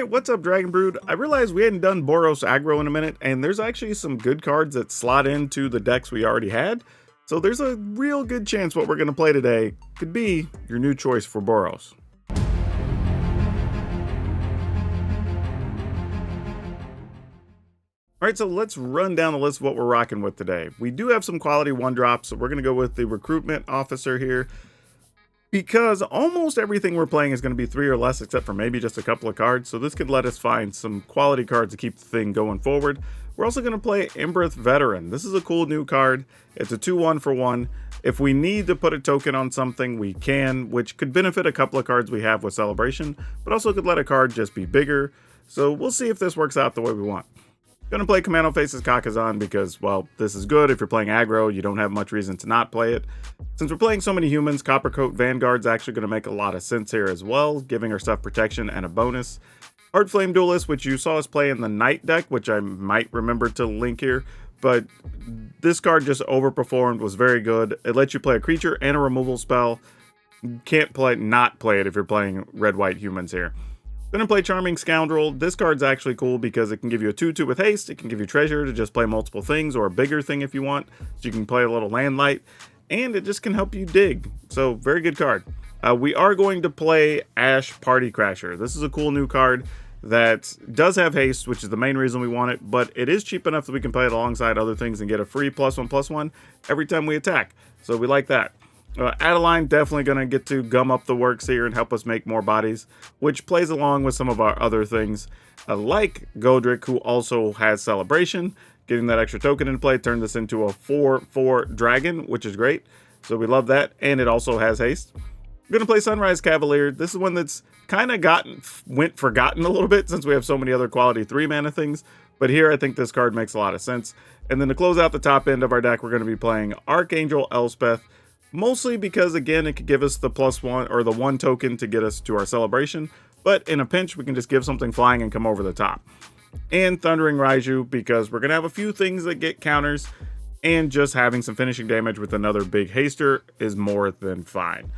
Alright, what's up Dragon Brood? I realized we hadn't done Boros Aggro in a minute, and there's actually some good cards that slot into the decks we already had. So there's a real good chance what we're going to play today could be your new choice for Boros. Alright, so let's run down the list of what we're rocking with today. We do have some quality one drops, so we're going to go with the Recruitment Officer here. Because almost everything we're playing is going to be 3 or less, except for maybe just a couple of cards. So this could let us find some quality cards to keep the thing going forward. We're also going to play Embereth Veteran. This is a cool new card. It's a 2-1 for 1. If we need to put a token on something, we can, which could benefit a couple of cards we have with Celebration, but also could let a card just be bigger. So we'll see if this works out the way we want. Gonna play Commando Faces Kakazan because, well, this is good. If you're playing aggro, you don't have much reason to not play it. Since we're playing so many humans, Coppercoat Vanguard's actually gonna make a lot of sense here as well, giving our stuff protection and a bonus. Heartflame Duelist, which you saw us play in the Night deck, which I might remember to link here, but this card just overperformed, was very good. It lets you play a creature and a removal spell. You can't not play it if you're playing red-white humans here. Gonna play Charming Scoundrel. This card's actually cool because it can give you a 2-2 with haste. It can give you treasure to just play multiple things, or a bigger thing if you want. So you can play a little land light, and it just can help you dig. So very good card. We are going to play Ash Party Crasher. This is a cool new card that does have haste, which is the main reason we want it, but it is cheap enough that we can play it alongside other things and get a free +1/+1 every time we attack. So we like that. Adeline definitely going to get to gum up the works here and help us make more bodies, which plays along with some of our other things, like Godric, who also has Celebration. Getting that extra token in play turned this into a 4/4 dragon, which is great. So we love that, and it also has haste. We're going to play Sunrise Cavalier. This is one that's kind of went forgotten a little bit since we have so many other quality 3-mana things, but here I think this card makes a lot of sense. And then to close out the top end of our deck, we're going to be playing Archangel Elspeth. Mostly because, again, it could give us the +1 or the 1 token to get us to our Celebration. But in a pinch, we can just give something flying and come over the top. And Thundering Raiju, because we're going to have a few things that get counters. And just having some finishing damage with another big haster is more than fine.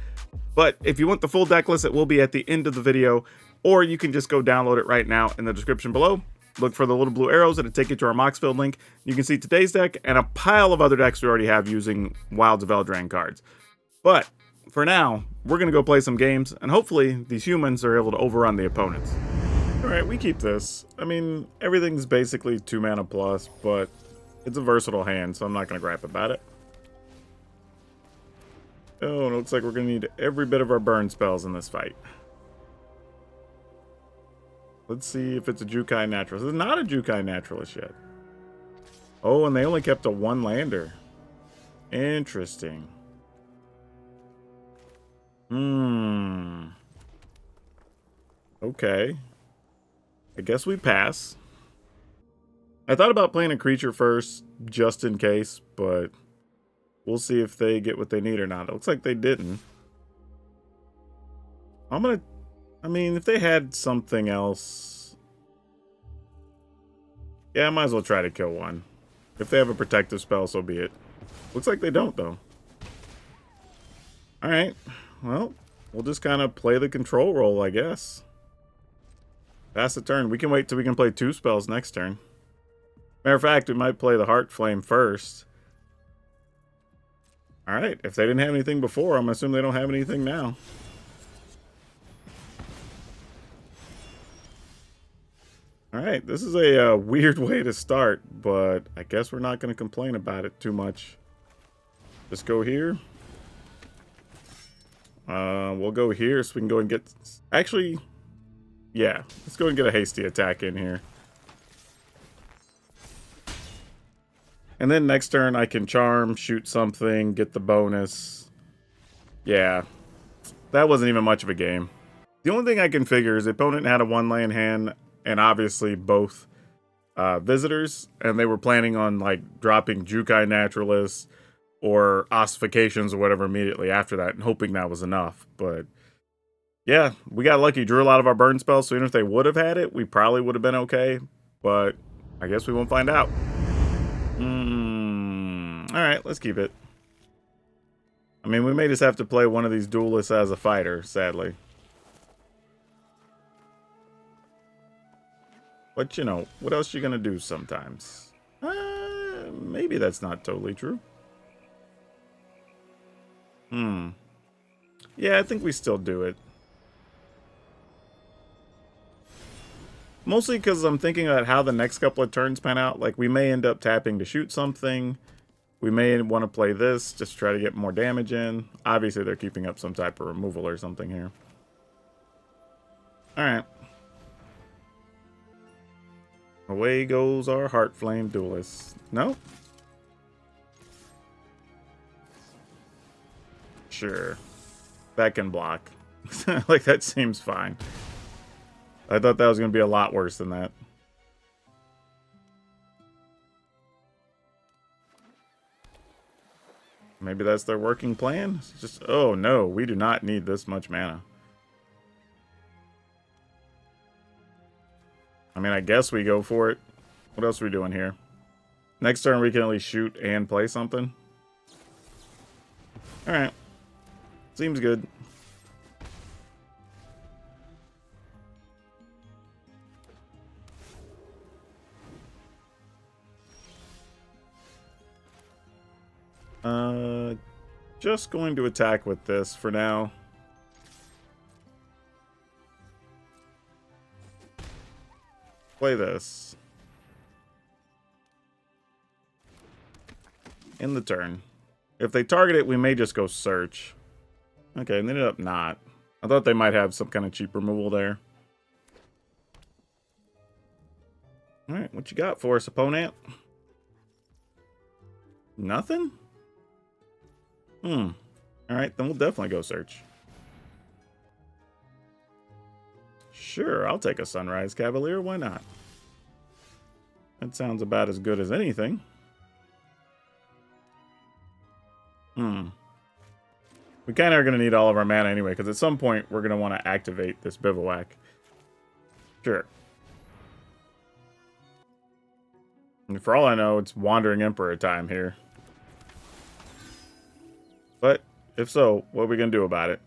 But if you want the full deck list, it will be at the end of the video. Or you can just go download it right now in the description below. Look for the little blue arrows, it'll take you to our Moxfield link. You can see today's deck and a pile of other decks we already have using Wilds of Eldraine cards. But for now, we're going to go play some games, and hopefully these humans are able to overrun the opponents. Alright, we keep this. I mean, everything's basically 2 mana plus, but it's a versatile hand, so I'm not going to gripe about it. Oh, it looks like we're going to need every bit of our burn spells in this fight. Let's see if it's a Jukai Naturalist. It's not a Jukai Naturalist yet. Oh, and they only kept a 1-lander. Interesting. Okay. I guess we pass. I thought about playing a creature first, just in case, but we'll see if they get what they need or not. It looks like they didn't. I mean, if they had something else... Yeah, I might as well try to kill one. If they have a protective spell, so be it. Looks like they don't, though. Alright. Well, we'll just kind of play the control role, I guess. Pass the turn. We can wait till we can play 2 spells next turn. Matter of fact, we might play the Heart Flame first. Alright, if they didn't have anything before, I'm assuming they don't have anything now. Alright, this is a weird way to start, but I guess we're not going to complain about it too much. Just go here. We'll go here so we can go and get... Actually, yeah, let's go and get a hasty attack in here. And then next turn I can charm, shoot something, get the bonus. Yeah, that wasn't even much of a game. The only thing I can figure is the opponent had a 1-land hand, and obviously both visitors, and they were planning on like dropping Jukai Naturalists or Ossifications or whatever immediately after that, and hoping that was enough. But yeah, we got lucky, drew a lot of our burn spells, so even if they would have had it, we probably would have been okay, but I guess we won't find out. Alright, let's keep it. I mean, we may just have to play one of these duelists as a fighter, sadly. But, you know, what else you gonna do sometimes? Maybe that's not totally true. Yeah, I think we still do it. Mostly because I'm thinking about how the next couple of turns pan out. Like, we may end up tapping to shoot something. We may want to play this just to try to get more damage in. Obviously, they're keeping up some type of removal or something here. Alright. Away goes our Heartflame Duelist. No? Sure. That can block. Like, that seems fine. I thought that was going to be a lot worse than that. Maybe that's their working plan? It's just, oh no, we do not need this much mana. I mean, I guess we go for it. What else are we doing here? Next turn we can at least shoot and play something. Alright. Seems good. Just going to attack with this for now. Play this. In the turn. If they target it, we may just go search. Okay, and they ended up not. I thought they might have some kind of cheap removal there. Alright, what you got for us, opponent? Nothing? Alright, then we'll definitely go search. Sure, I'll take a Sunrise Cavalier, why not? That sounds about as good as anything. We kind of are going to need all of our mana anyway, because at some point we're going to want to activate this Bivouac. Sure. And for all I know, it's Wandering Emperor time here. But, if so, what are we going to do about it?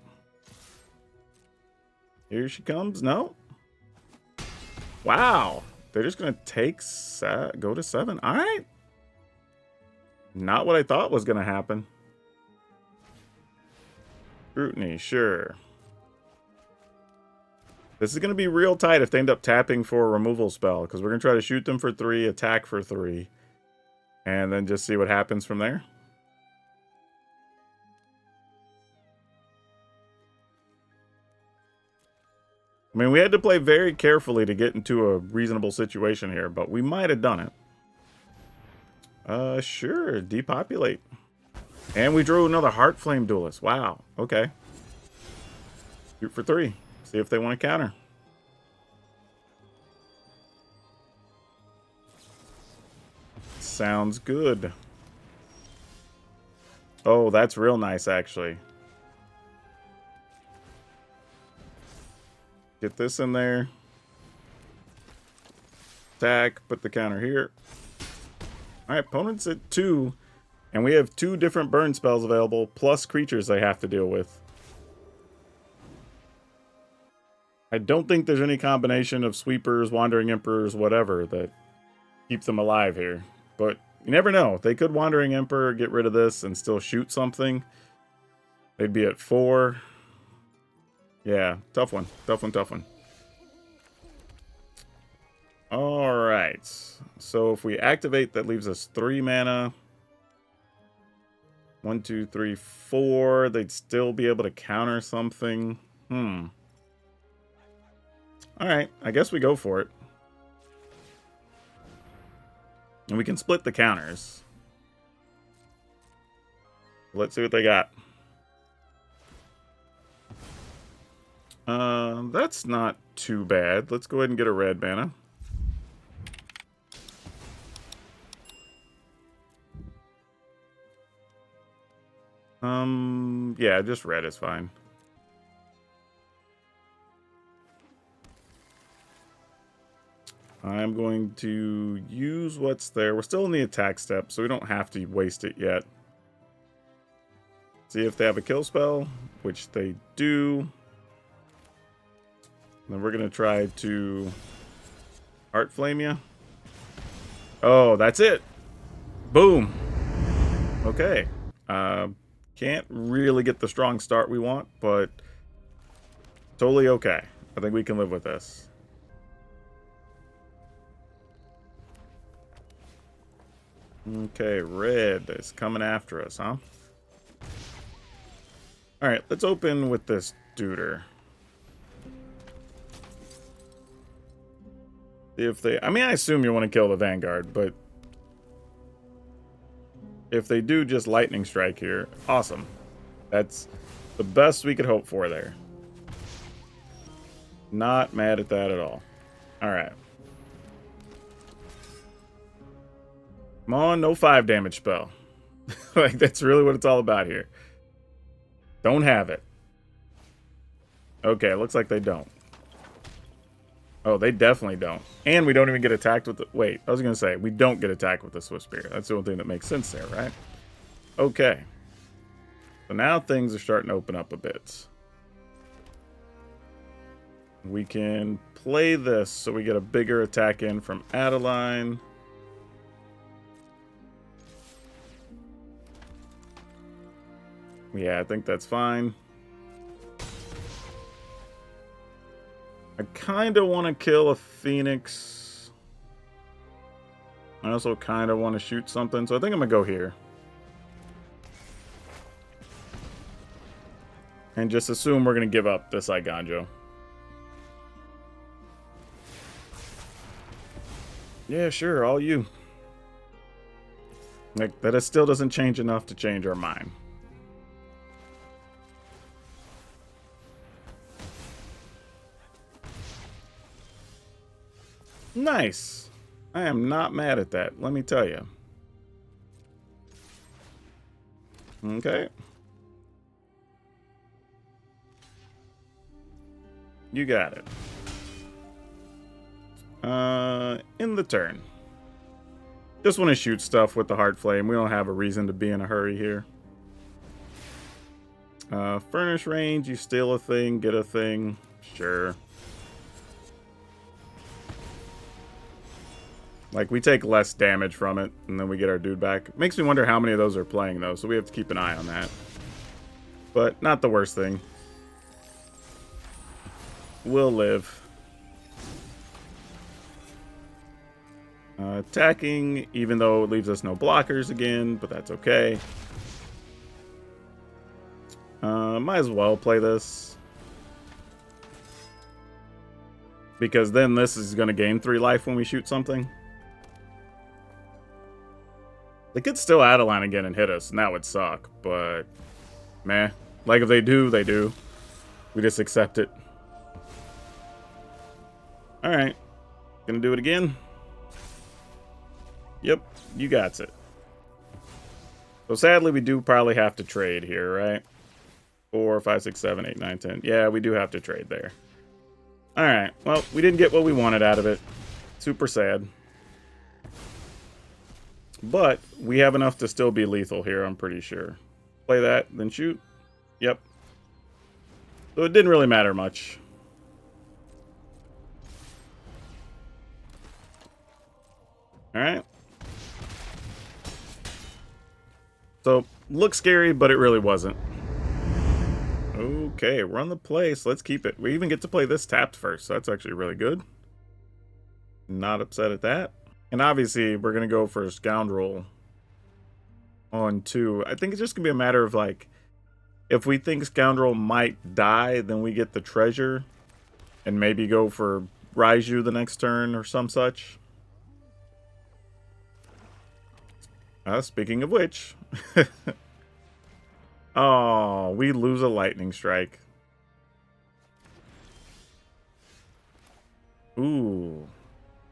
Here she comes? No? Wow. They're just going to take... go to 7. Alright. Not what I thought was going to happen. Scrutiny, sure. This is going to be real tight if they end up tapping for a removal spell, because we're going to try to shoot them for 3, attack for 3, and then just see what happens from there. I mean, we had to play very carefully to get into a reasonable situation here, but we might have done it. Sure, depopulate. And we drew another Heartflame Duelist. Wow, okay. Shoot for 3. See if they want to counter. Sounds good. Oh, that's real nice, actually. Get this in there. Attack, put the counter here. Alright, opponent's at 2. And we have 2 different burn spells available, plus creatures they have to deal with. I don't think there's any combination of sweepers, wandering emperors, whatever, that keep them alive here. But you never know. They could Wandering Emperor, get rid of this, and still shoot something. They'd be at 4. Yeah, tough one. Tough one, tough one. Alright. So if we activate, that leaves us 3 mana. 1, 2, 3, 4. They'd still be able to counter something. Alright, I guess we go for it. And we can split the counters. Let's see what they got. That's not too bad. Let's go ahead and get a red mana. Yeah, just red is fine. I'm going to use what's there. We're still in the attack step, so we don't have to waste it yet. See if they have a kill spell, which they do. Then we're going to try to Heart Flame ya. Oh, that's it. Boom. Okay. Can't really get the strong start we want, but totally okay. I think we can live with this. Okay, red is coming after us, huh? Alright, let's open with this duder. If they... I mean, I assume you want to kill the Vanguard, but... if they do just Lightning Strike here, awesome. That's the best we could hope for there. Not mad at that at all. Alright. Come on, no 5 damage spell. Like, that's really what it's all about here. Don't have it. Okay, looks like they don't. Oh, they definitely don't. And we don't even get attacked with the... wait, I was going to say, we don't get attacked with the Swift Spear. That's the only thing that makes sense there, right? Okay. So now things are starting to open up a bit. We can play this so we get a bigger attack in from Adeline. Yeah, I think that's fine. I kind of want to kill a Phoenix. I also kind of want to shoot something, so I think I'm going to go here. And just assume we're going to give up this Iganjo. Yeah, sure, all you. Like, that still doesn't change enough to change our mind. Nice. I am not mad at that, let me tell you. Okay. You got it. In the turn. Just want to shoot stuff with the Heart Flame. We don't have a reason to be in a hurry here. Furnace range, you steal a thing, get a thing. Sure. Like, we take less damage from it, and then we get our dude back. Makes me wonder how many of those are playing, though, so we have to keep an eye on that. But not the worst thing. We'll live. Attacking, even though it leaves us no blockers again, but that's okay. Might as well play this. Because then this is going to gain 3 life when we shoot something. They could still Adeline again and hit us, and that would suck, but meh. Like, if they do, they do. We just accept it. Alright. Gonna do it again? Yep, you got it. So sadly, we do probably have to trade here, right? 4, 5, 6, 7, 8, 9, 10. Yeah, we do have to trade there. Alright, well, we didn't get what we wanted out of it. Super sad. But we have enough to still be lethal here, I'm pretty sure. Play that, then shoot. Yep. So it didn't really matter much. Alright. So, looks scary, but it really wasn't. Okay, run the place. Let's keep it. We even get to play this tapped first, so that's actually really good. Not upset at that. And obviously, we're going to go for Scoundrel on 2. I think it's just going to be a matter of, like, if we think Scoundrel might die, then we get the treasure. And maybe go for Raiju the next turn or some such. Speaking of which. Oh, we lose a Lightning Strike. Ooh.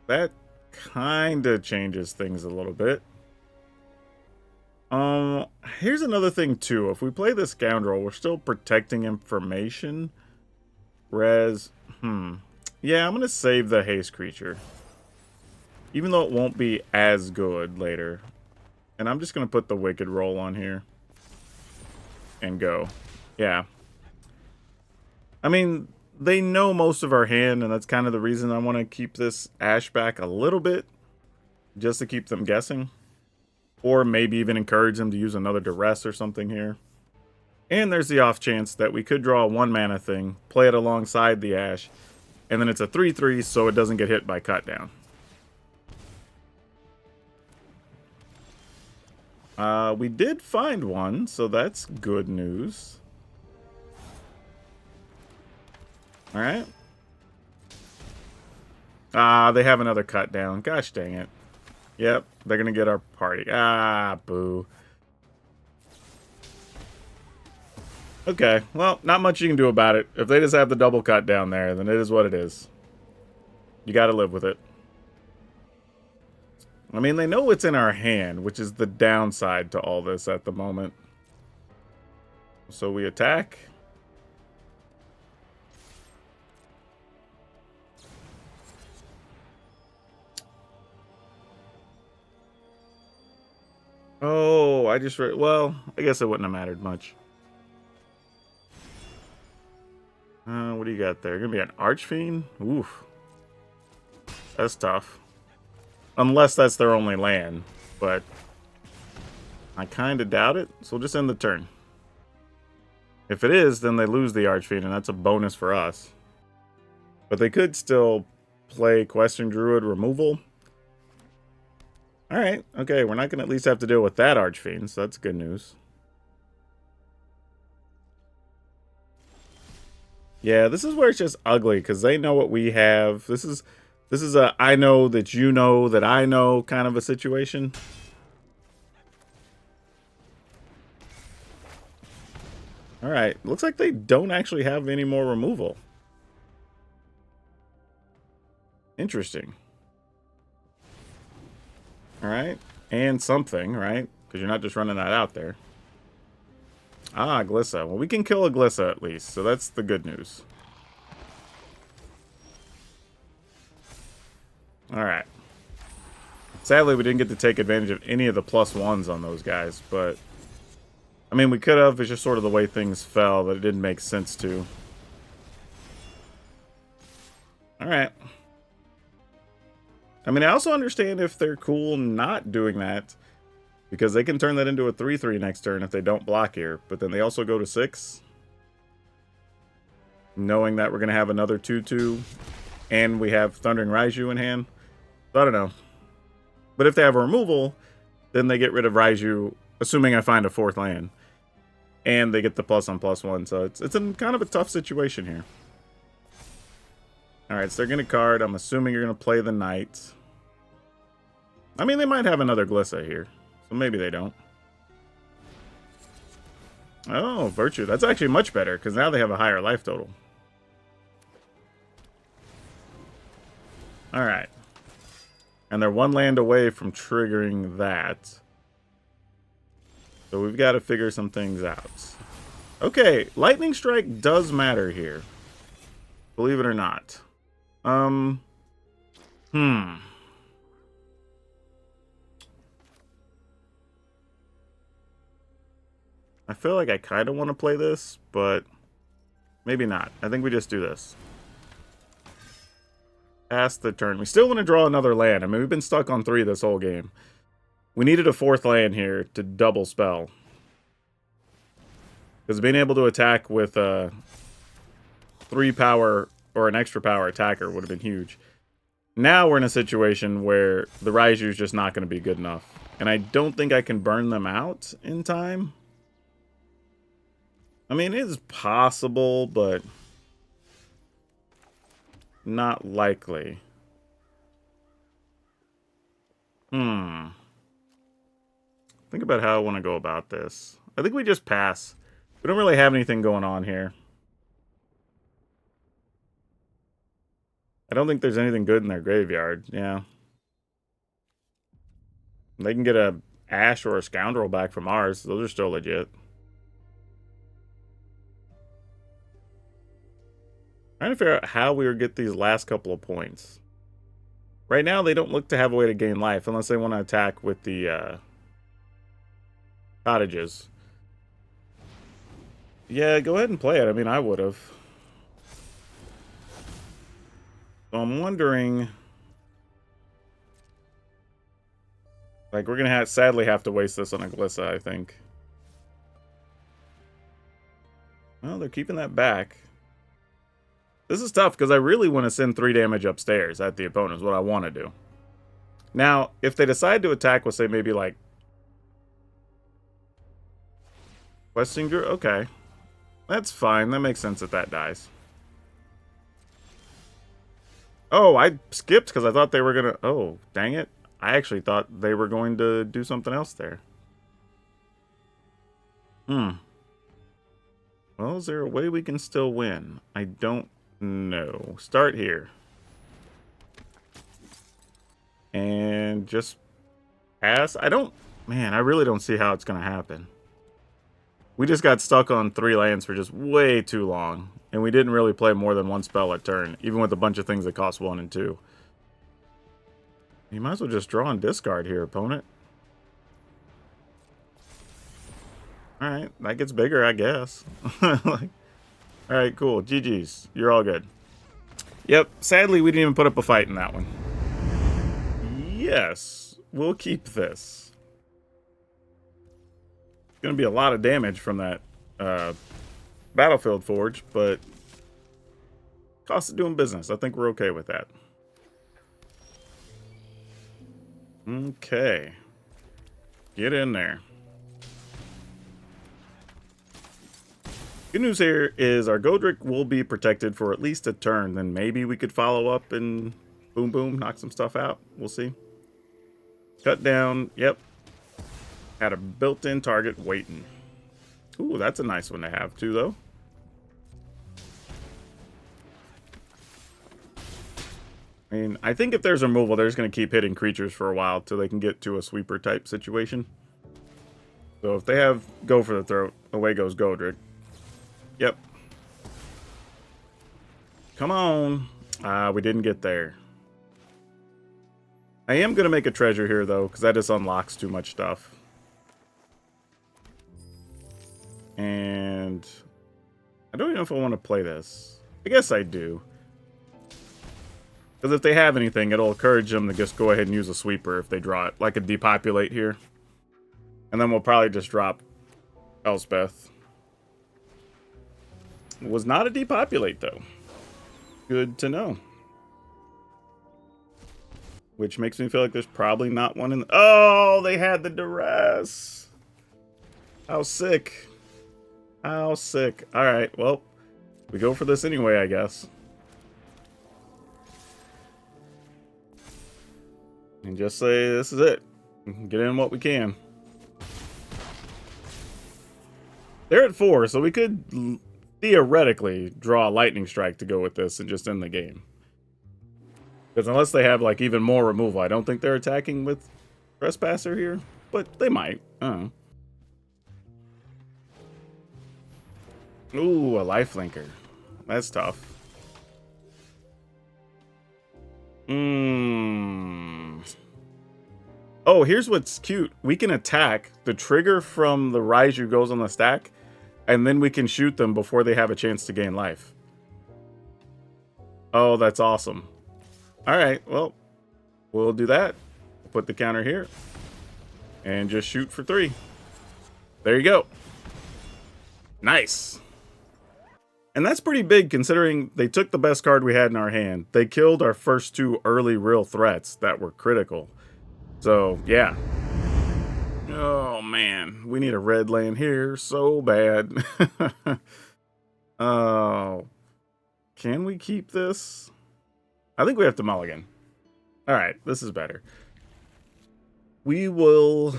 That kind of changes things a little bit. Here's another thing too. If we play the Scoundrel, we're still protecting information. Whereas, yeah, I'm going to save the haste creature. Even though it won't be as good later. And I'm just going to put the Wicked Roll on here. And go. Yeah. I mean, they know most of our hand, and that's kind of the reason I want to keep this Ash back a little bit, just to keep them guessing. Or maybe even encourage them to use another Duress or something here. And there's the off chance that we could draw a 1-mana thing, play it alongside the Ash, and then it's a 3/3 so it doesn't get hit by cut down. We did find one, so that's good news. Alright. They have another cut down. Gosh dang it. Yep, they're gonna get our party. Boo. Okay, well, not much you can do about it. If they just have the double cut down there, then it is what it is. You gotta live with it. I mean, they know it's in our hand, which is the downside to all this at the moment. So we attack. Oh, I just read. Well, I guess it wouldn't have mattered much. What do you got there? Gonna be an Archfiend? Oof. That's tough. Unless that's their only land, but I kind of doubt it, so we'll just end the turn. If it is, then they lose the Archfiend, and that's a bonus for us. But they could still play Question Druid removal. Alright, okay, we're not going to at least have to deal with that Archfiend, so that's good news. Yeah, this is where it's just ugly, because they know what we have. This is a I know that you know that I know kind of a situation. Alright, looks like they don't actually have any more removal. Interesting. Alright, and something, right? Because you're not just running that out there. Glissa. Well, we can kill a Glissa at least, so that's the good news. Alright. Sadly, we didn't get to take advantage of any of the +1s on those guys, but... I mean, we could have. It's just sort of the way things fell that it didn't make sense to. Alright. I mean, I also understand if they're cool not doing that, because they can turn that into a 3/3 next turn if they don't block here, but then they also go to 6. Knowing that we're going to have another 2/2, and we have Thundering Raiju in hand. So I don't know. But if they have a removal, then they get rid of Raiju, assuming I find a 4th land. And they get the +1/+1, so it's kind of a tough situation here. Alright, so they're going to card. I'm assuming you're going to play the Knight. I mean, they might have another Glissa here, so maybe they don't. Oh, Virtue. That's actually much better, because now they have a higher life total. Alright. And they're 1 land away from triggering that. So we've got to figure some things out. Okay, Lightning Strike does matter here. Believe it or not. I feel like I kind of want to play this, but maybe not. I think we just do this. Pass the turn. We still want to draw another land. I mean, we've been stuck on 3 this whole game. We needed a 4th land here to double spell. Because being able to attack with a 3 power or an extra power attacker would have been huge. Now we're in a situation where the Raiju is just not going to be good enough. And I don't think I can burn them out in time. I mean, it is possible, but not likely. Think about how I want to go about this. I think we just pass. We don't really have anything going on here. I don't think there's anything good in their graveyard. Yeah. They can get a Ash or a Scoundrel back from ours. Those are still legit. Trying to figure out how we would get these last couple of points. Right now, they don't look to have a way to gain life unless they want to attack with the cottages. Yeah, go ahead and play it. I mean, I would have. So I'm wondering, like, we're gonna sadly have to waste this on a Glissa, I think. Well, they're keeping that back. This is tough because I really want to send 3 damage upstairs at the opponent is what I want to do. Now, if they decide to attack with, say, maybe like Westinger, okay. That's fine. That makes sense that that dies. Oh, I skipped because I thought they were going to... Oh, dang it. I actually thought they were going to do something else there. Well, is there a way we can still win? I don't know. Start here. And just pass. Man, I really don't see how it's going to happen. We just got stuck on 3 lands for just way too long. And we didn't really play more than 1 spell a turn, even with a bunch of things that cost 1 and 2. You might as well just draw and discard here, opponent. Alright, that gets bigger, I guess. Alright, cool. GG's. You're all good. Yep, sadly we didn't even put up a fight in that one. Yes, we'll keep this. It's going to be a lot of damage from that Battlefield Forge, but cost of doing business. I think we're okay with that. Okay. Get in there. Good news here is our Godric will be protected for at least a turn. Then maybe we could follow up and boom, boom, knock some stuff out. We'll see. Cut down. Yep. Had a built-in target waiting. Ooh, that's a nice one to have too, though. I mean, I think if there's removal, they're just going to keep hitting creatures for a while till they can get to a sweeper type situation. So if they have go for the throat, away goes Godric. Yep. Come on. We didn't get there. I am going to make a treasure here, though, because that just unlocks too much stuff. And I don't even know if I want to play this. I guess I do. Because if they have anything, it'll encourage them to just go ahead and use a sweeper if they draw it. Like a depopulate here. And then we'll probably just drop Elspeth. It was not a depopulate, though. Good to know. Which makes me feel like there's probably not one in the... Oh, they had the duress. How sick. How sick. Alright, well, we go for this anyway, I guess. And just say this is it. Get in what we can. They're at 4, so we could theoretically draw a lightning strike to go with this and just end the game. Because unless they have like even more removal, I don't think they're attacking with Trespasser here. But they might. I don't know. Ooh, a lifelinker. That's tough. Oh, here's what's cute. We can attack. The trigger from the Raiju goes on the stack, and then we can shoot them before they have a chance to gain life. Oh, that's awesome. Alright, well, we'll do that. Put the counter here. And just shoot for 3. There you go. Nice. And that's pretty big considering they took the best card we had in our hand. They killed our first 2 early real threats that were critical. So, yeah. Oh, man. We need a red land here so bad. Oh. Can we keep this? I think we have to mulligan. Alright, this is better. We will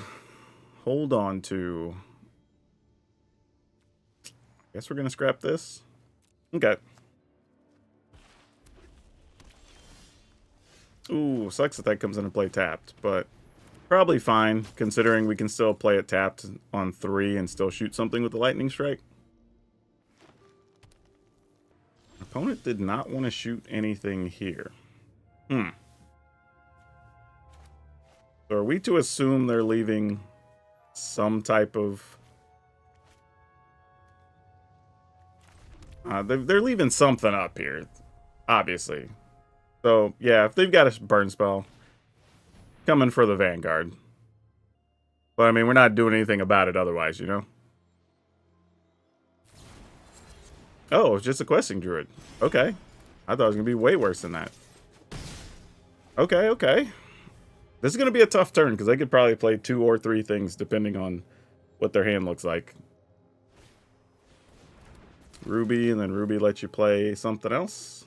hold on to... I guess we're going to scrap this. Okay. Ooh, sucks that comes into play tapped, but probably fine, considering we can still play it tapped on 3 and still shoot something with the lightning strike. Opponent did not want to shoot anything here. So are we to assume they're leaving some type of... they're leaving something up here, obviously. So, yeah, if they've got a burn spell, coming for the Vanguard. But, I mean, we're not doing anything about it otherwise, you know? Oh, it's just a questing druid. Okay. I thought it was going to be way worse than that. Okay, okay. This is going to be a tough turn, because they could probably play 2 or 3 things, depending on what their hand looks like. Ruby, and then Ruby lets you play something else.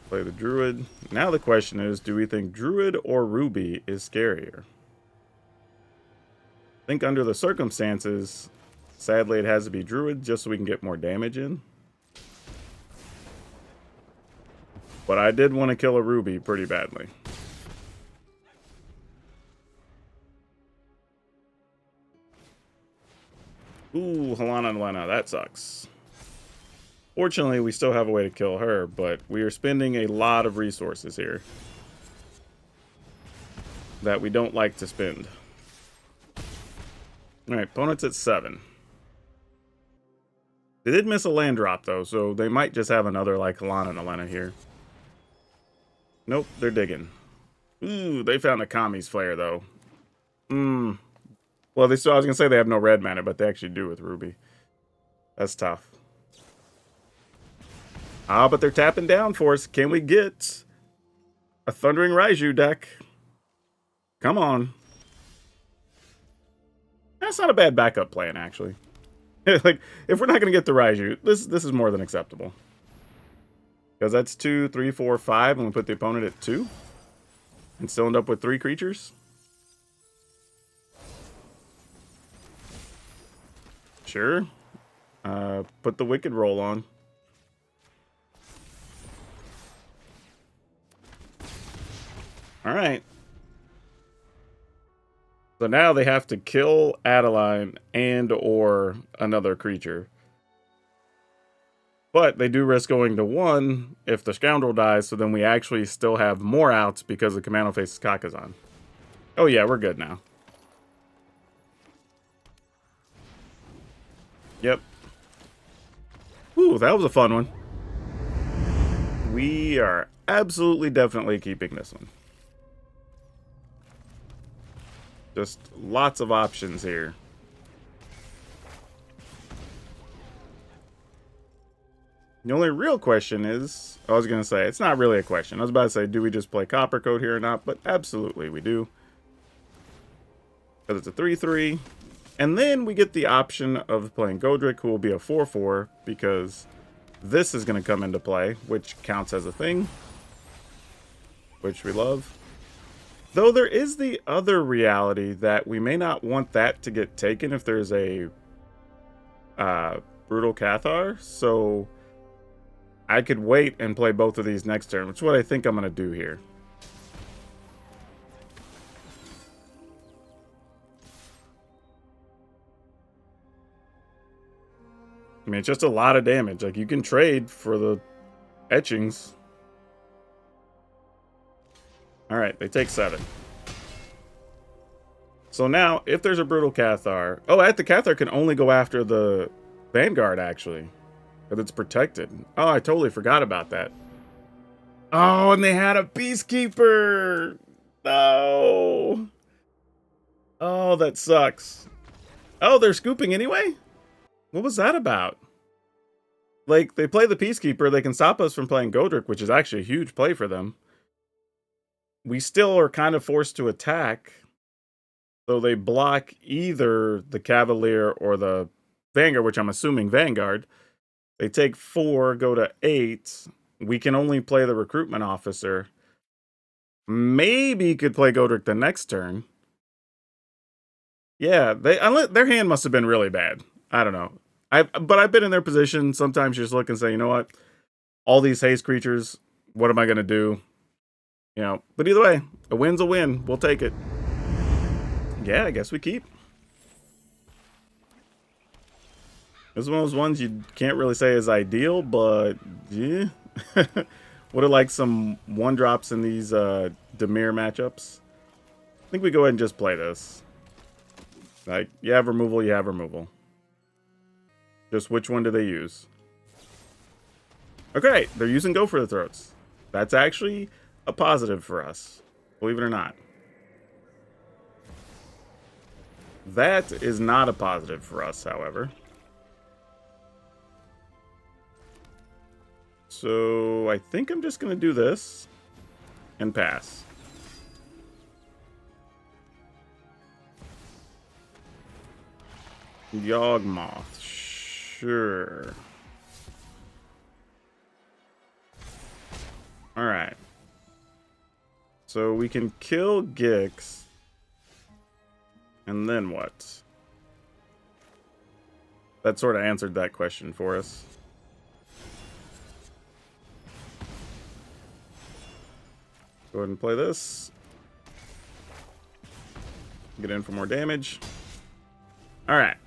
Play the Druid. Now the question is, do we think Druid or Ruby is scarier? I think under the circumstances, sadly it has to be Druid just so we can get more damage in. But I did want to kill a Ruby pretty badly. Ooh, Helena and Lena, that sucks. Fortunately, we still have a way to kill her, but we are spending a lot of resources here that we don't like to spend. Alright, opponent's at 7. They did miss a land drop, though, so they might just have another, like, Helena and Elena here. Nope, they're digging. Ooh, they found a Kami's Flare, though. Well, I was going to say they have no red mana, but they actually do with Ruby. That's tough. Ah, but they're tapping down for us. Can we get a Thundering Raiju deck? Come on. That's not a bad backup plan, actually. Like, if we're not going to get the Raiju, this is more than acceptable. Because that's 2, 3, 4, 5, and we put the opponent at 2. And still end up with 3 creatures. Sure. Put the Wicked Roll on. Alright. So now they have to kill Adeline and or another creature. But they do risk going to 1 if the Scoundrel dies, so then we actually still have more outs because the Commando faces Kakazan. Oh yeah, we're good now. Yep. Ooh, that was a fun one. We are absolutely definitely keeping this one. Just lots of options here. The only real question is, I was going to say, it's not really a question. I was about to say, do we just play Copper Code here or not? But absolutely we do. Because it's a 3/3. And then we get the option of playing Godric, who will be a 4/4, because this is going to come into play, which counts as a thing. Which we love. Though there is the other reality that we may not want that to get taken if there's a Brutal Cathar. So I could wait and play both of these next turn, which is what I think I'm going to do here. I mean, it's just a lot of damage. Like, you can trade for the etchings. Alright, they take 7. So now, if there's a Brutal Cathar... Oh, the Cathar can only go after the Vanguard, actually. Because it's protected. Oh, I totally forgot about that. Oh, and they had a Peacekeeper! No! Oh, that sucks. Oh, they're scooping anyway? What was that about? Like, they play the Peacekeeper, they can stop us from playing Godric, which is actually a huge play for them. We still are kind of forced to attack. So they block either the Cavalier or the Vanguard, which I'm assuming Vanguard. They take 4, go to 8. We can only play the Recruitment Officer. Maybe could play Godric the next turn. Yeah, their hand must have been really bad. I don't know. But I've been in their position. Sometimes you just look and say, you know what? All these haste creatures, what am I going to do? You know, but either way, a win's a win. We'll take it. Yeah, I guess we keep. This is one of those ones you can't really say is ideal, but yeah. Would have liked some 1-drops in these Dimir matchups. I think we go ahead and just play this. Like, you have removal, you have removal. Just which one do they use? Okay, they're using Go for the Throats. That's actually a positive for us, believe it or not. That is not a positive for us, however. So I think I'm just going to do this and pass. Yawgmoth, sure. Alright. So we can kill Gix. And then what? That sort of answered that question for us. Go ahead and play this. Get in for more damage. Alright.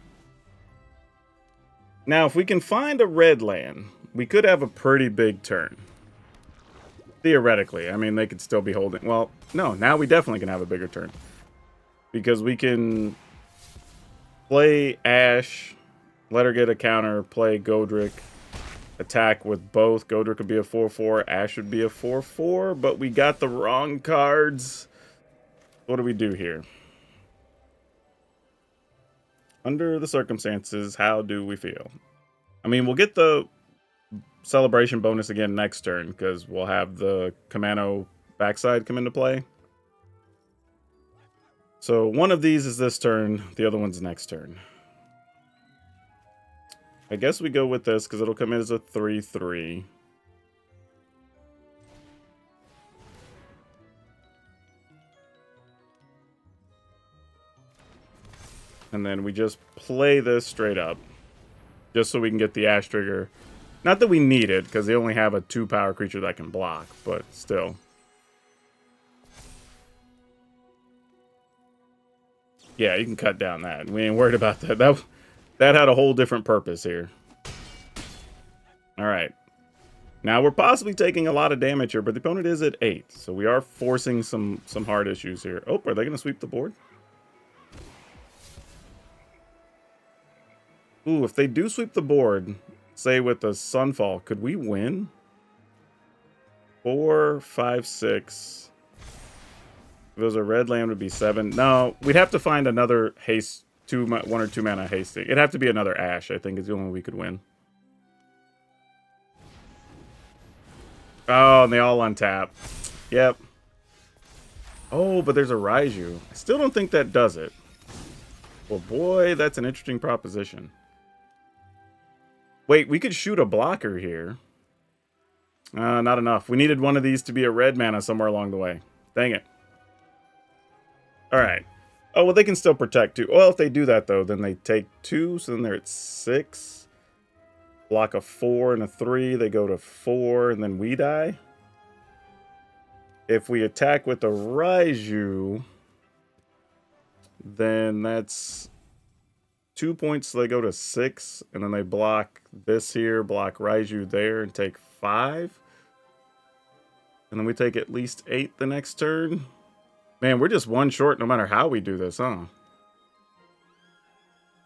Now, if we can find a red land, we could have a pretty big turn. Theoretically. I mean, they could still be holding... Well, no, now we definitely can have a bigger turn. Because we can play Ash, let her get a counter, play Godric, attack with both. Godric would be a 4-4, Ash would be a 4-4, but we got the wrong cards. What do we do here? Under the circumstances, how do we feel? I mean, we'll get the celebration bonus again next turn, because we'll have the Commando backside come into play. So one of these is this turn, the other one's next turn. I guess we go with this, because it'll come in as a 3-3. And then we just play this straight up. Just so we can get the Ash trigger. Not that we need it, because they only have a 2-power creature that can block, but still. Yeah, you can cut down that. We ain't worried about that. That had a whole different purpose here. Alright. Now we're possibly taking a lot of damage here, but the opponent is at 8. So we are forcing some hard issues here. Oh, are they going to sweep the board? Ooh, if they do sweep the board, say with the Sunfall, could we win? 4, 5, 6. If it was a red land, it would be 7. No, we'd have to find another haste, 1 or 2 mana hasting. It'd have to be another Ash, I think, is the only way we could win. Oh, and they all untap. Yep. Oh, but there's a Raiju. I still don't think that does it. Well, boy, that's an interesting proposition. Wait, we could shoot a blocker here. Not enough. We needed one of these to be a red mana somewhere along the way. Dang it. Alright. Oh, well, they can still protect too. Well, if they do that, though, then they take 2, so then they're at 6. Block a 4 and a 3. They go to 4, and then we die. If we attack with a Raiju, then that's 2 points, so they go to 6, and then they block this here, block Raiju there, and take 5. And then we take at least 8 the next turn. Man, we're just 1 short no matter how we do this, huh?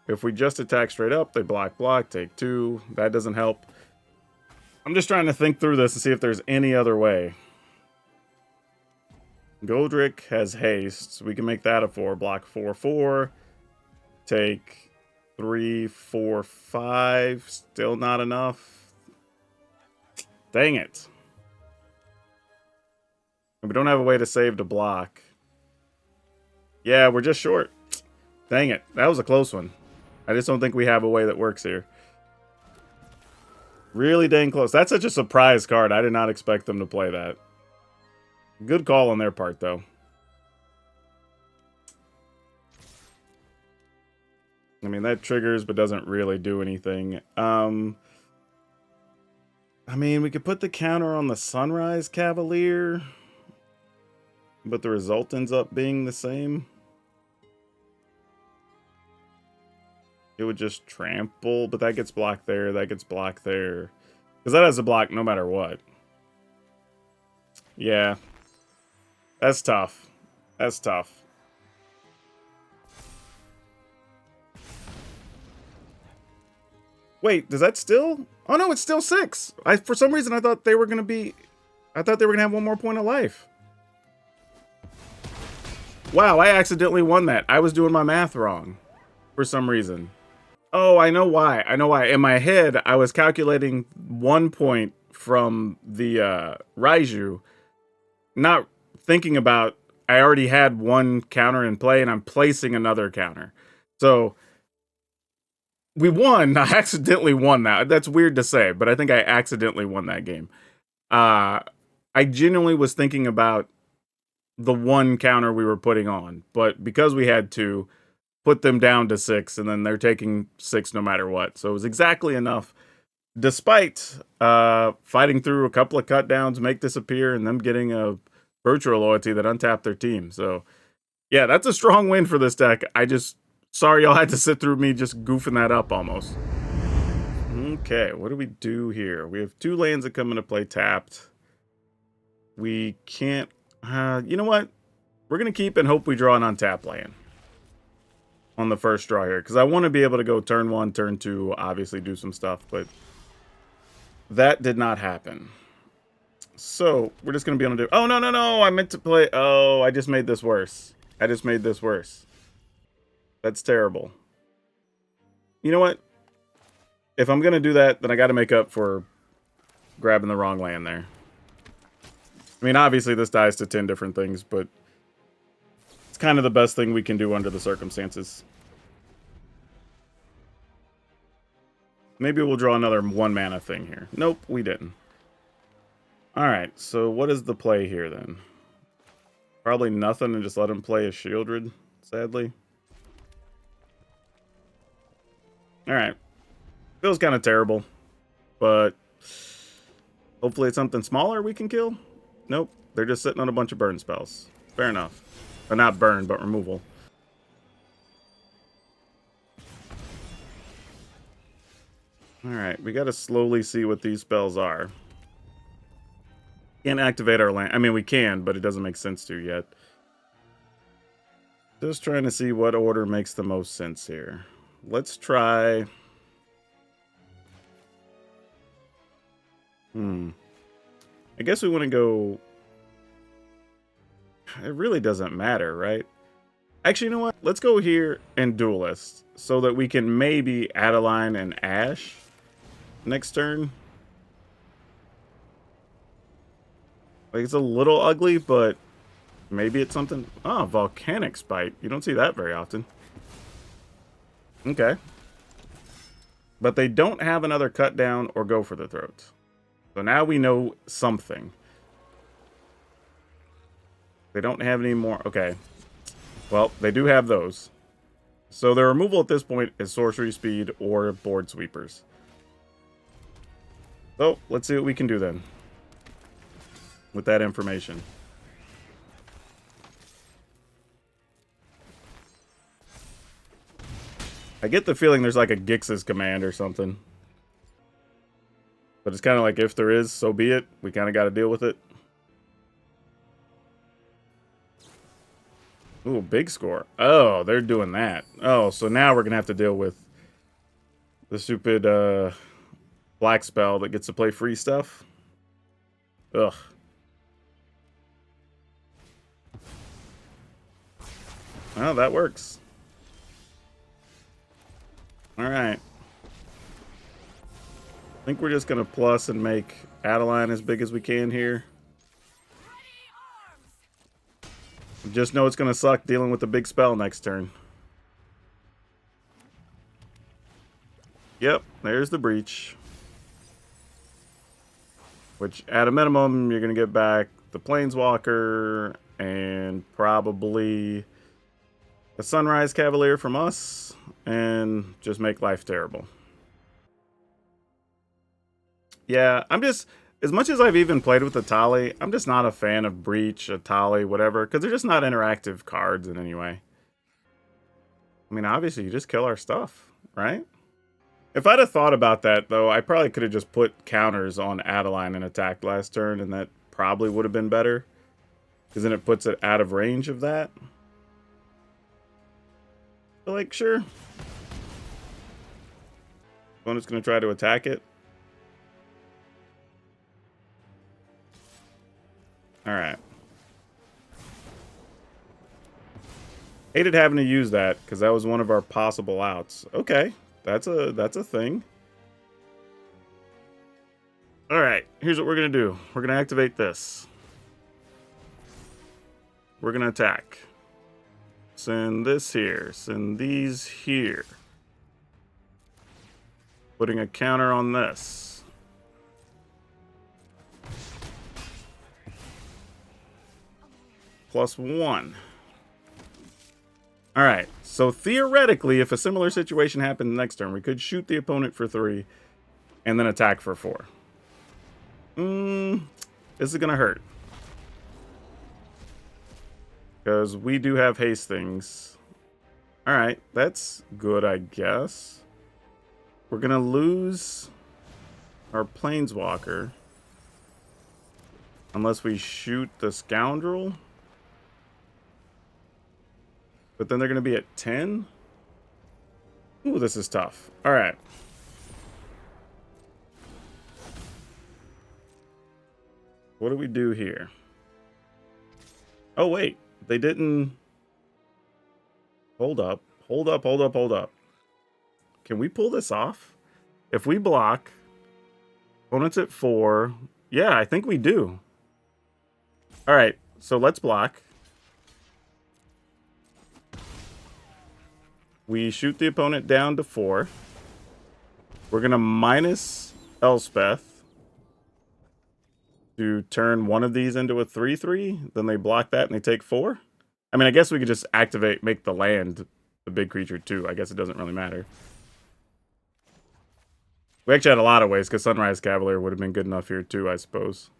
If we just attack straight up, they block, take 2. That doesn't help. I'm just trying to think through this and see if there's any other way. Godric has haste, so we can make that a 4. Block 4, 4. Take 3, 4, 5. Still not enough. Dang it. We don't have a way to save to block. Yeah, we're just short. Dang it. That was a close one. I just don't think we have a way that works here. Really dang close. That's such a surprise card. I did not expect them to play that. Good call on their part, though. I mean, that triggers, but doesn't really do anything. I mean, we could put the counter on the Sunrise Cavalier, but the result ends up being the same. It would just trample, but that gets blocked there, that gets blocked there. Because that has a block no matter what. Yeah. That's tough. That's tough. Wait, does that still? Oh no, it's still 6. For some reason I thought they were gonna be. I thought they were gonna have 1 more point of life. Wow, I accidentally won that. I was doing my math wrong for some reason. Oh, I know why. I know why. In my head, I was calculating 1 point from the Raiju, not thinking about I already had 1 counter in play and I'm placing another counter. So we won. I accidentally won that. That's weird to say, but I think I accidentally won that game. I genuinely was thinking about the 1 counter we were putting on, but because we had to put them down to 6, and then they're taking 6 no matter what. So it was exactly enough, despite fighting through a couple of cut downs, make disappear, and them getting a virtual loyalty that untapped their team. So yeah, that's a strong win for this deck. Sorry y'all had to sit through me just goofing that up almost. Okay, what do we do here? We have 2 lands that come into play tapped. We can't... you know what? We're going to keep and hope we draw an untapped land on the first draw here, because I want to be able to go turn 1, turn 2, obviously do some stuff, but that did not happen. So we're just going to be able to do... Oh, no, I meant to play... Oh, I just made this worse. That's terrible. You know what? If I'm going to do that, then I got to make up for grabbing the wrong land there. I mean, obviously this dies to 10 different things, but it's kind of the best thing we can do under the circumstances. Maybe we'll draw another 1 mana thing here. Nope, we didn't. Alright, so what is the play here then? Probably nothing and just let him play a Shieldred, sadly. Alright. Feels kind of terrible, but hopefully it's something smaller we can kill. Nope, they're just sitting on a bunch of burn spells. Fair enough. Or not burn, but removal. Alright, we gotta slowly see what these spells are. Can't activate our land. I mean, we can, but it doesn't make sense to yet. Just trying to see what order makes the most sense here. Let's try... I guess we want to go... It really doesn't matter, right? Actually, you know what? Let's go here and Duelist, so that we can maybe Adeline and Ash next turn. Like, it's a little ugly, but maybe it's something... Oh, Volcanic Spite. You don't see that very often. Okay. But they don't have another cut down or go for the throat. So now we know something. They don't have any more... Okay. Well, they do have those. So their removal at this point is Sorcery Speed or Board Sweepers. So, let's see what we can do then with that information. I get the feeling there's like a Gix's command or something. But it's kind of like, if there is, so be it. We kind of got to deal with it. Ooh, big score. Oh, they're doing that. Oh, so now we're going to have to deal with the stupid black spell that gets to play free stuff. Ugh. Well, that works. Alright. I think we're just going to plus and make Adeline as big as we can here. Just know it's going to suck dealing with the big spell next turn. Yep, there's the Breach. Which, at a minimum, you're going to get back the Planeswalker and probably a Sunrise Cavalier from us and just make life terrible. Yeah, I'm just... As much as I've even played with Atali, I'm just not a fan of Breach, Atali, whatever, because they're just not interactive cards in any way. I mean, obviously, you just kill our stuff, right? If I'd have thought about that, though, I probably could have just put counters on Adeline and attacked last turn, and that probably would have been better. Because then it puts it out of range of that. But, like, sure. Opponent's going to try to attack it. Alright. Hated having to use that, because that was one of our possible outs. Okay, that's a thing. Alright, here's what we're going to do. We're going to activate this. We're going to attack. Send this here. Send these here. Putting a counter on this. +1. Alright, so theoretically, if a similar situation happened next turn, we could shoot the opponent for 3 and then attack for 4. This is going to hurt. Because we do have Hastings. Alright, that's good, I guess. We're going to lose our Planeswalker. Unless we shoot the Scoundrel. But then they're going to be at 10? Ooh, this is tough. Alright. What do we do here? Oh, wait. They didn't... Hold up. Hold up, hold up, hold up. Can we pull this off? If we block... Opponent's at 4. Yeah, I think we do. Alright, so let's block. We shoot the opponent down to 4. We're going to minus Elspeth to turn one of these into a 3/3. Then they block that and they take 4. I mean, I guess we could just activate, make the land the big creature too. I guess it doesn't really matter. We actually had a lot of ways, because Sunrise Cavalier would have been good enough here too, I suppose.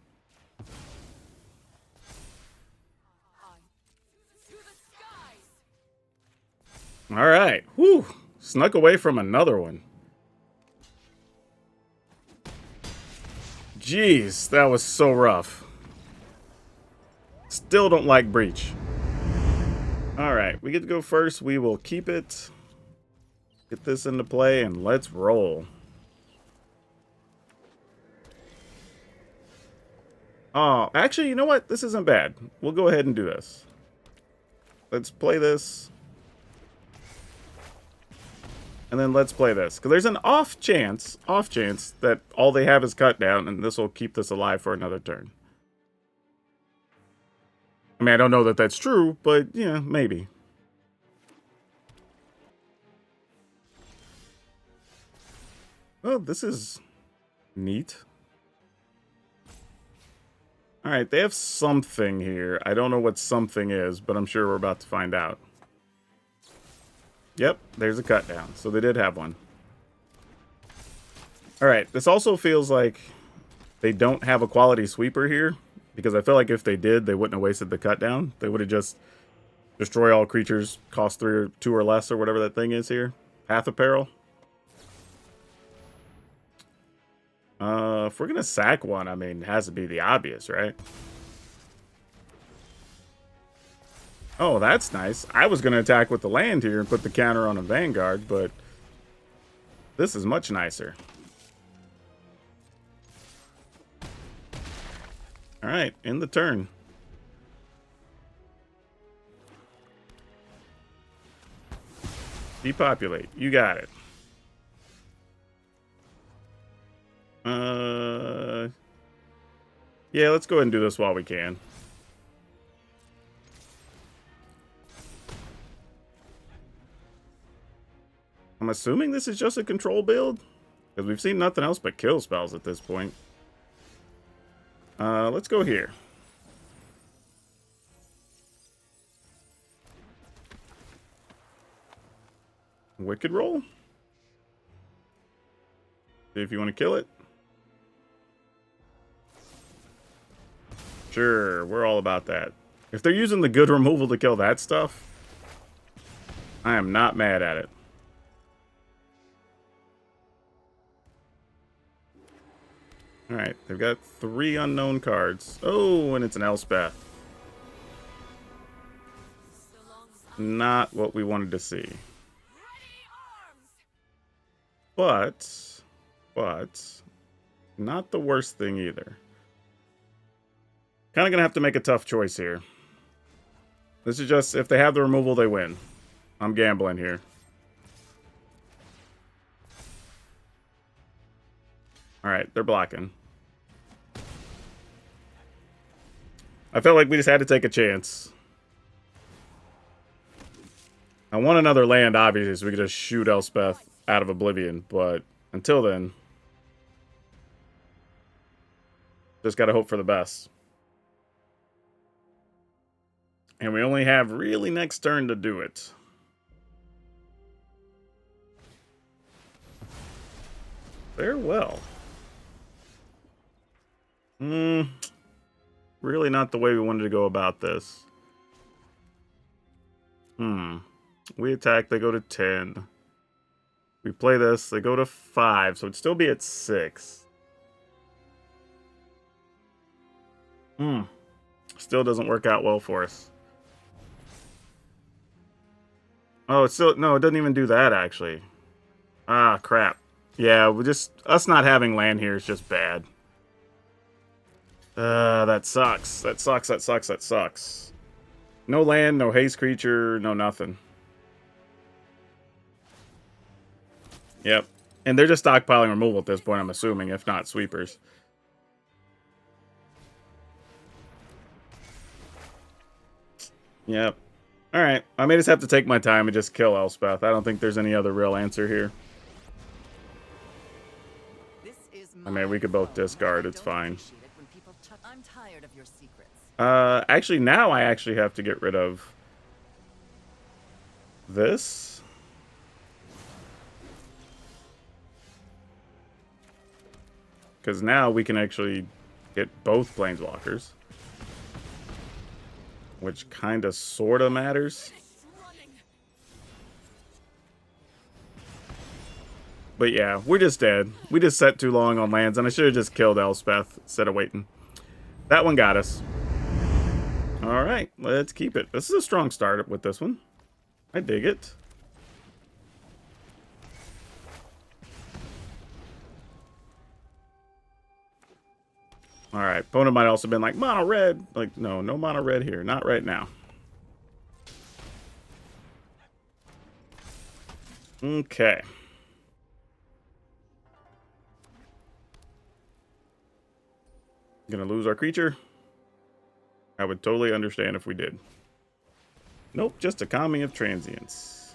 Alright. Whew. Snuck away from another one. Jeez, that was so rough. Still don't like Breach. Alright, we get to go first. We will keep it. Get this into play, and let's roll. Oh, actually, you know what? This isn't bad. We'll go ahead and do this. Let's play this. And then let's play this. Because there's an off chance that all they have is cut down, and this will keep this alive for another turn. I mean, I don't know that that's true, but yeah, maybe. Oh, this is neat. Alright, they have something here. I don't know what something is, but I'm sure we're about to find out. Yep, there's a cut down. So they did have one. Alright, this also feels like they don't have a quality sweeper here. Because I feel like if they did, they wouldn't have wasted the cut down. They would have just destroy all creatures, cost 3 or 2 or less, or whatever that thing is here. Path of Peril. If we're going to sack one, I mean, it has to be the obvious, right? Oh, that's nice. I was going to attack with the land here and put the counter on a Vanguard, but this is much nicer. Alright, in the turn. Depopulate. You got it. Yeah, let's go ahead and do this while we can. I'm assuming this is just a control build, because we've seen nothing else but kill spells at this point. Let's go here. Wicked roll. See if you want to kill it. Sure, we're all about that. If they're using the good removal to kill that stuff, I am not mad at it. Alright, they've got 3 unknown cards. Oh, and it's an Elspeth. Not what we wanted to see. But but not the worst thing either. Kind of going to have to make a tough choice here. This is just, if they have the removal, they win. I'm gambling here. Alright, they're blocking. I felt like we just had to take a chance. I want another land, obviously, so we could just shoot Elspeth out of Oblivion, but until then, just gotta hope for the best. And we only have really next turn to do it. Farewell. Really not the way we wanted to go about this. We attack, they go to 10. We play this, they go to 5, so it'd still be at 6. Still doesn't work out well for us. Oh, it's still, no, it doesn't even do that, actually. Ah, crap. Yeah, we just, us not having land here is just bad. That sucks. That sucks, that sucks, that sucks. No land, no haste creature, no nothing. Yep. And they're just stockpiling removal at this point, I'm assuming, if not sweepers. Yep. Alright, I may just have to take my time and just kill Elspeth. I don't think there's any other real answer here. I mean, we could both discard, it's fine. Actually, now I actually have to get rid of this. Because now we can actually get both planeswalkers. Which kind of sort of matters. But yeah, we're just dead. We just sat too long on lands, and I should have just killed Elspeth instead of waiting. That one got us. Alright, let's keep it. This is a strong start with this one. I dig it. Alright, opponent might also have been like, mono red. Like, no, no mono red here. Not right now. Okay. Gonna lose our creature? I would totally understand if we did. Nope, just a calming of transients.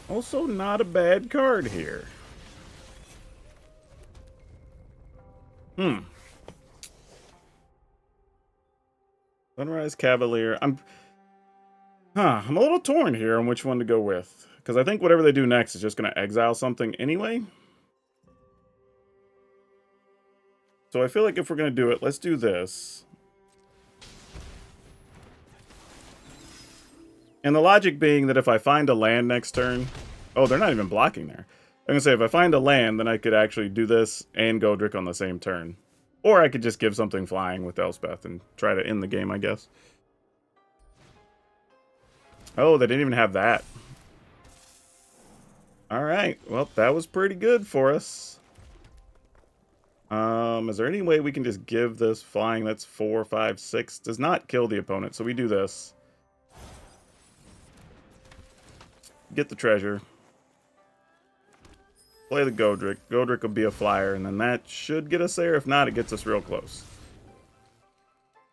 Also not a bad card here. Sunrise Cavalier. I'm a little torn here on which one to go with. Because I think whatever they do next is just going to exile something anyway. So I feel like if we're going to do it, let's do this. And the logic being that if I find a land next turn... Oh, they're not even blocking there. I'm going to say if I find a land, then I could actually do this and Godric on the same turn. Or I could just give something flying with Elspeth and try to end the game, I guess. Oh, they didn't even have that. Alright, well, that was pretty good for us. Is there any way we can just give this flying? That's 4, 5, 6. Does not kill the opponent, so we do this. Get the treasure. Play the Godric. Godric will be a flyer, and then that should get us there. If not, it gets us real close.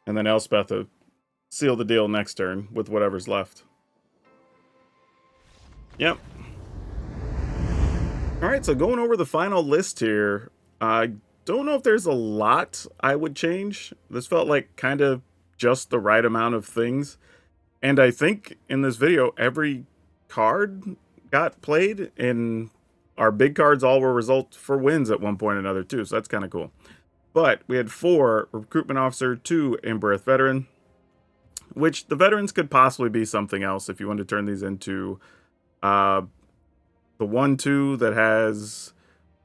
And then Elspeth will seal the deal next turn with whatever's left. Yep. Alright, so going over the final list here, I don't know if there's a lot I would change. This felt like kind of just the right amount of things. And I think in this video, every card got played, and our big cards all were results for wins at one point or another too, so that's kind of cool. But we had 4 Recruitment Officer, 2 Embereth Veteran, which the Veterans could possibly be something else if you want to turn these into the 1/2 that has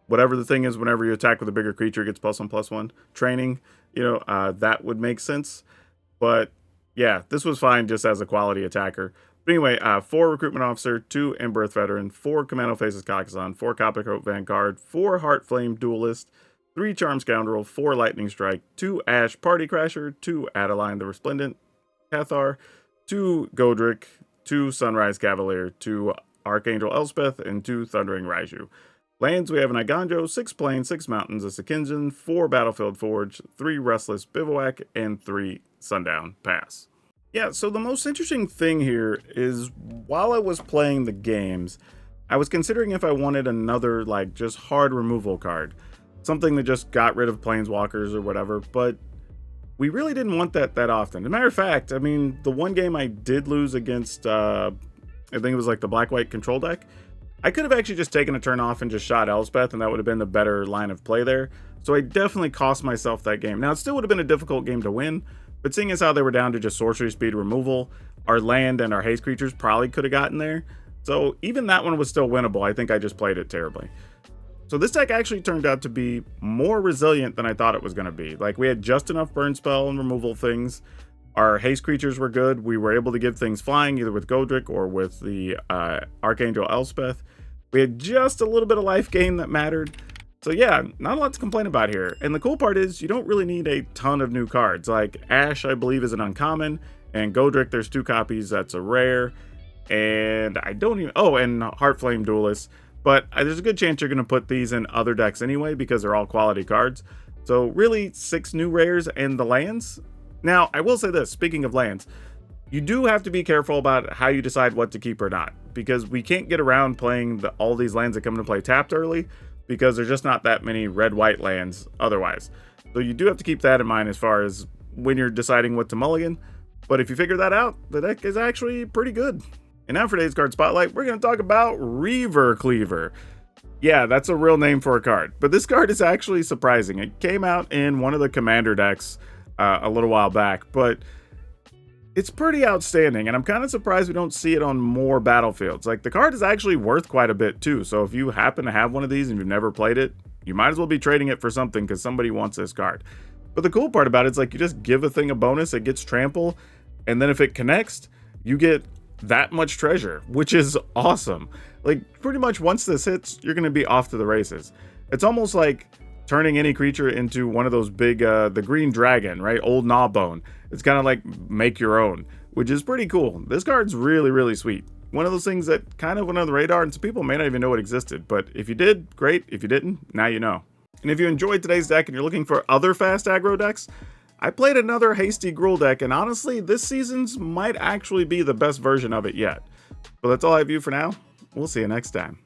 whatever the thing is. Whenever you attack with a bigger creature, it gets +1/+1 training. You know, that would make sense. But yeah, this was fine just as a quality attacker. But anyway, 4 Recruitment Officer, 2 Embirth Veteran, 4 Commando Faces Kakazan, 4 Coppercoat Vanguard, 4 Heartflame Duelist, 3 Charm Scoundrel, 4 Lightning Strike, 2 Ash Party Crasher, 2 Adeline the Resplendent Cathar, 2 Godric, 2 Sunrise Cavalier, 2 Archangel Elspeth, and 2 Thundering Raiju. Lands, we have an Iganjo, 6 Plains, 6 Mountains, a Sekinjin, 4 Battlefield Forge, 3 Restless Bivouac, and 3 Sundown Pass. Yeah, so the most interesting thing here is while I was playing the games, I was considering if I wanted another, like, just hard removal card. Something that just got rid of Planeswalkers or whatever, but we really didn't want that often. As a matter of fact, I mean, the one game I did lose against, I think it was like the Black-White Control deck, I could have actually just taken a turn off and just shot Elspeth, and that would have been the better line of play there. So I definitely cost myself that game. Now, it still would have been a difficult game to win, but seeing as how they were down to just sorcery speed removal, our land and our haste creatures probably could have gotten there. So even that one was still winnable. I think I just played it terribly. So this deck actually turned out to be more resilient than I thought it was going to be. Like, we had just enough burn spell and removal things. Our haste creatures were good. We were able to give things flying either with Godric or with the Archangel Elspeth. We had just a little bit of life gain that mattered. So yeah, not a lot to complain about here. And the cool part is you don't really need a ton of new cards. Like Ash, I believe, is an uncommon, and Godric, there's 2 copies, that's a rare. And I don't even, oh, and Heartflame Duelist. But there's a good chance you're going to put these in other decks anyway because they're all quality cards. So really 6 new rares and the lands. Now, I will say this, speaking of lands, you do have to be careful about how you decide what to keep or not, because we can't get around playing all these lands that come into play tapped early, because there's just not that many red-white lands otherwise. So you do have to keep that in mind as far as when you're deciding what to mulligan. But if you figure that out, the deck is actually pretty good. And now for today's card spotlight, we're going to talk about Reaver Cleaver. Yeah, that's a real name for a card. But this card is actually surprising. It came out in one of the Commander decks a little while back, but it's pretty outstanding, and I'm kind of surprised we don't see it on more battlefields. Like, the card is actually worth quite a bit too, so if you happen to have one of these and you've never played it, you might as well be trading it for something because somebody wants this card. But the cool part about it is, like, you just give a thing a bonus, it gets trample, and then if it connects, you get that much treasure, which is awesome. Like, pretty much once this hits, you're going to be off to the races. It's almost like turning any creature into one of those big, the green dragon, right? Old Gnawbone. It's kind of like make your own, which is pretty cool. This card's really, really sweet. One of those things that kind of went on the radar, and some people may not even know it existed. But if you did, great. If you didn't, now you know. And if you enjoyed today's deck and you're looking for other fast aggro decks, I played another hasty Gruul deck, and honestly, this season's might actually be the best version of it yet. But that's all I have for you for now. We'll see you next time.